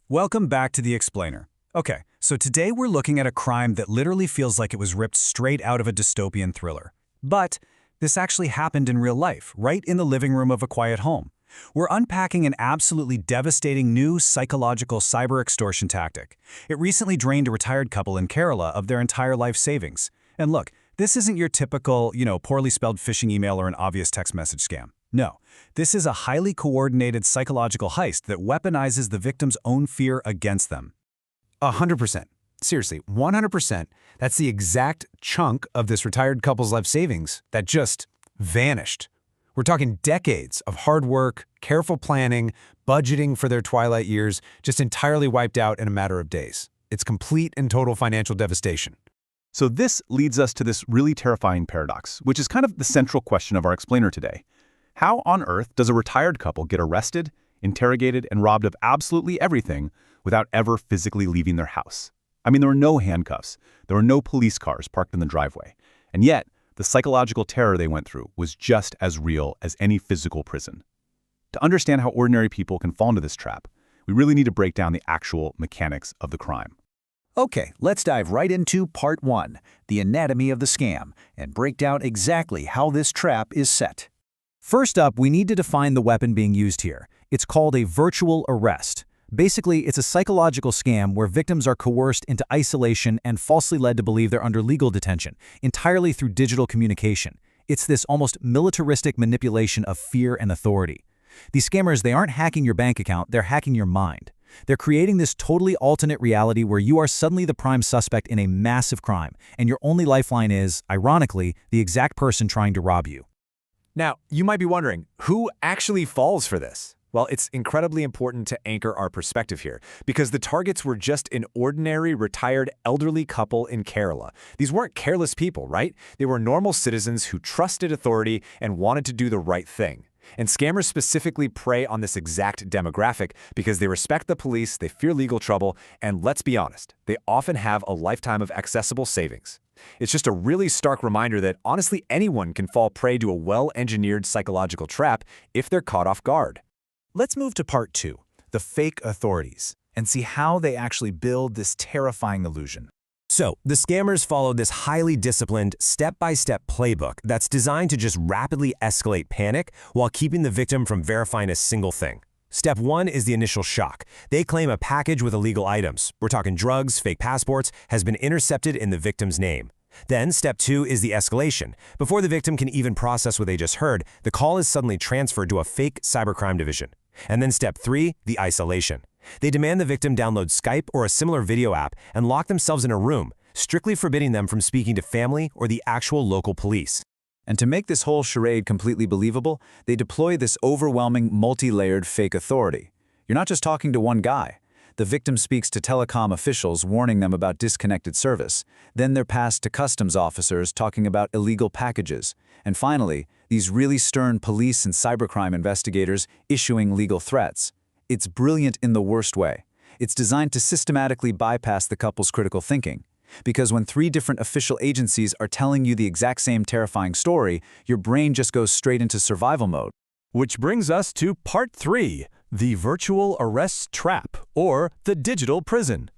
Welcome back to The Explainer. Okay, so today we're looking at a crime that literally feels like it was ripped straight out of a dystopian thriller. But this actually happened in real life, right in the living room of a quiet home. We're unpacking an absolutely devastating new psychological cyber extortion tactic. It recently drained a retired couple in Kerala of their entire life savings. And look, this isn't your typical, poorly spelled phishing email or an obvious text message scam. No, this is a highly coordinated psychological heist that weaponizes the victim's own fear against them. 100%. Seriously, 100%. That's the exact chunk of this retired couple's life savings that just vanished. We're talking decades of hard work, careful planning, budgeting for their twilight years, just entirely wiped out in a matter of days. It's complete and total financial devastation. So this leads us to this really terrifying paradox, which is kind of the central question of our explainer today. How on earth does a retired couple get arrested, interrogated, and robbed of absolutely everything without ever physically leaving their house? I mean, there were no handcuffs, there were no police cars parked in the driveway, and yet the psychological terror they went through was just as real as any physical prison. To understand how ordinary people can fall into this trap, we really need to break down the actual mechanics of the crime. Okay, let's dive right into Part 1, the anatomy of the scam, and break down exactly how this trap is set. First up, we need to define the weapon being used here. It's called a virtual arrest. Basically, it's a psychological scam where victims are coerced into isolation and falsely led to believe they're under legal detention, entirely through digital communication. It's this almost militaristic manipulation of fear and authority. These scammers, they aren't hacking your bank account, they're hacking your mind. They're creating this totally alternate reality where you are suddenly the prime suspect in a massive crime, and your only lifeline is, ironically, the exact person trying to rob you. Now, you might be wondering, who actually falls for this? Well, it's incredibly important to anchor our perspective here, because the targets were just an ordinary, retired, elderly couple in Kerala. These weren't careless people, right? They were normal citizens who trusted authority and wanted to do the right thing. And scammers specifically prey on this exact demographic because they respect the police, they fear legal trouble, and let's be honest, they often have a lifetime of accessible savings. It's just a really stark reminder that honestly anyone can fall prey to a well-engineered psychological trap if they're caught off guard. Let's move to Part 2, the fake authorities, and see how they actually build this terrifying illusion. So, the scammers followed this highly disciplined, step-by-step playbook that's designed to just rapidly escalate panic while keeping the victim from verifying a single thing. Step 1 is the initial shock. They claim a package with illegal items, we're talking drugs, fake passports, has been intercepted in the victim's name. Then, Step 2 is the escalation. Before the victim can even process what they just heard, the call is suddenly transferred to a fake cybercrime division. And then Step 3, the isolation. They demand the victim download Skype or a similar video app and lock themselves in a room, strictly forbidding them from speaking to family or the actual local police. And to make this whole charade completely believable, they deploy this overwhelming, multi-layered fake authority. You're not just talking to one guy. The victim speaks to telecom officials warning them about disconnected service. Then they're passed to customs officers talking about illegal packages. And finally, these really stern police and cybercrime investigators issuing legal threats. It's brilliant in the worst way. It's designed to systematically bypass the couple's critical thinking. Because when 3 different official agencies are telling you the exact same terrifying story, your brain just goes straight into survival mode. Which brings us to Part 3, the virtual arrest trap, or the digital prison.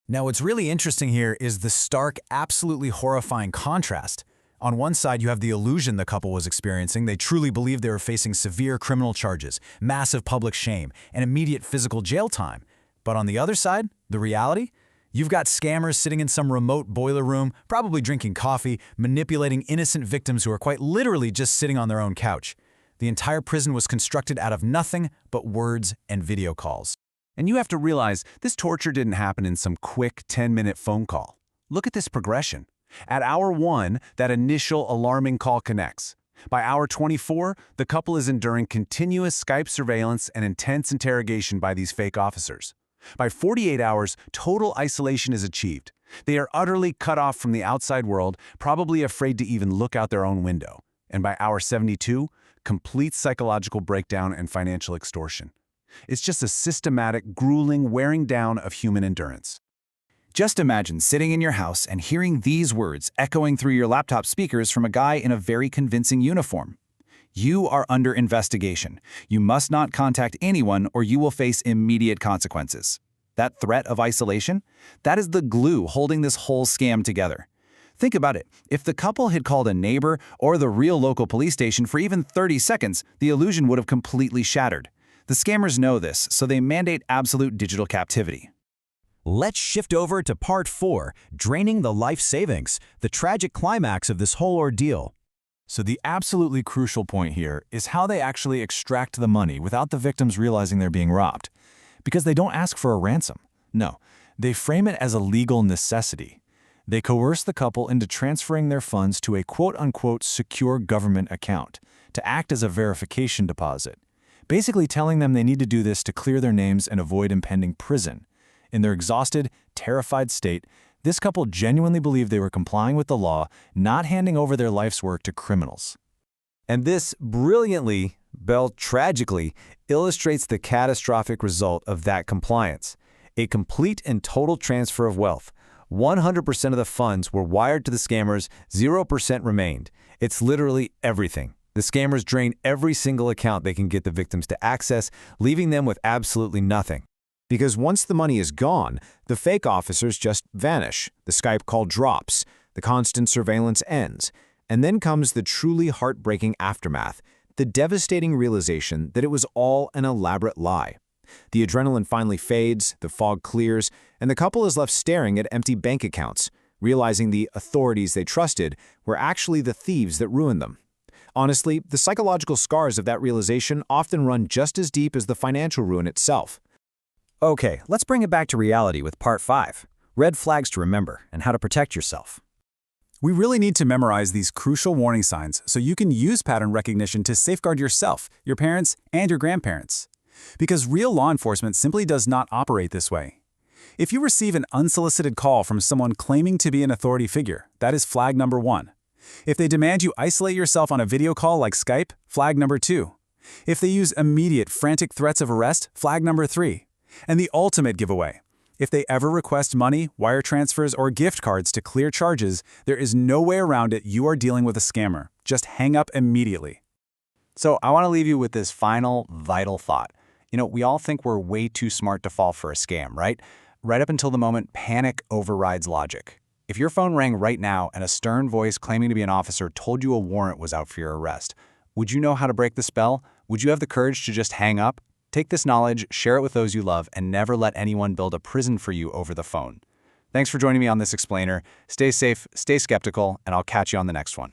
Now, what's really interesting here is the stark, absolutely horrifying contrast. On one side, you have the illusion the couple was experiencing. They truly believed they were facing severe criminal charges, massive public shame, and immediate physical jail time. But on the other side, the reality? You've got scammers sitting in some remote boiler room, probably drinking coffee, manipulating innocent victims who are quite literally just sitting on their own couch. The entire prison was constructed out of nothing but words and video calls. And you have to realize this torture didn't happen in some quick 10-minute phone call. Look at this progression. At hour 1, that initial alarming call connects. By hour 24, the couple is enduring continuous Skype surveillance and intense interrogation by these fake officers. By 48 hours, total isolation is achieved. They are utterly cut off from the outside world, probably afraid to even look out their own window. And by hour 72, complete psychological breakdown and financial extortion. It's just a systematic, grueling wearing down of human endurance. Just imagine sitting in your house and hearing these words echoing through your laptop speakers from a guy in a very convincing uniform. You are under investigation. You must not contact anyone or you will face immediate consequences. that threat of isolation, that is the glue holding this whole scam together. Think about it. If the couple had called a neighbor or the real local police station for even 30 seconds, the illusion would have completely shattered. The scammers know this, so they mandate absolute digital captivity. Let's shift over to Part 4, draining the life savings, the tragic climax of this whole ordeal. So the absolutely crucial point here is how they actually extract the money without the victims realizing they're being robbed. Because they don't ask for a ransom. No, they frame it as a legal necessity. They coerce the couple into transferring their funds to a quote-unquote secure government account to act as a verification deposit, basically telling them they need to do this to clear their names and avoid impending prison. In their exhausted, terrified state, this couple genuinely believed they were complying with the law, not handing over their life's work to criminals. And this brilliantly, tragically, illustrates the catastrophic result of that compliance. A complete and total transfer of wealth. 100% of the funds were wired to the scammers, 0% remained. It's literally everything. The scammers drain every single account they can get the victims to access, leaving them with absolutely nothing. Because once the money is gone, the fake officers just vanish, the Skype call drops, the constant surveillance ends, and then comes the truly heartbreaking aftermath, the devastating realization that it was all an elaborate lie. The adrenaline finally fades, the fog clears, and the couple is left staring at empty bank accounts, realizing the authorities they trusted were actually the thieves that ruined them. Honestly, the psychological scars of that realization often run just as deep as the financial ruin itself. Okay, let's bring it back to reality with Part 5, red flags to remember and how to protect yourself. We really need to memorize these crucial warning signs so you can use pattern recognition to safeguard yourself, your parents, and your grandparents. Because real law enforcement simply does not operate this way. If you receive an unsolicited call from someone claiming to be an authority figure, that is flag number 1. If they demand you isolate yourself on a video call like Skype, flag number 2. If they use immediate, frantic threats of arrest, flag number 3. And the ultimate giveaway. If they ever request money, wire transfers, or gift cards to clear charges, there is no way around it. You are dealing with a scammer. Just hang up immediately. So I want to leave you with this final, vital thought. We all think we're way too smart to fall for a scam, right? Right up until the moment panic overrides logic. If your phone rang right now and a stern voice claiming to be an officer told you a warrant was out for your arrest, would you know how to break the spell? Would you have the courage to just hang up? Take this knowledge, share it with those you love, and never let anyone build a prison for you over the phone. Thanks for joining me on this explainer. Stay safe, stay skeptical, and I'll catch you on the next one.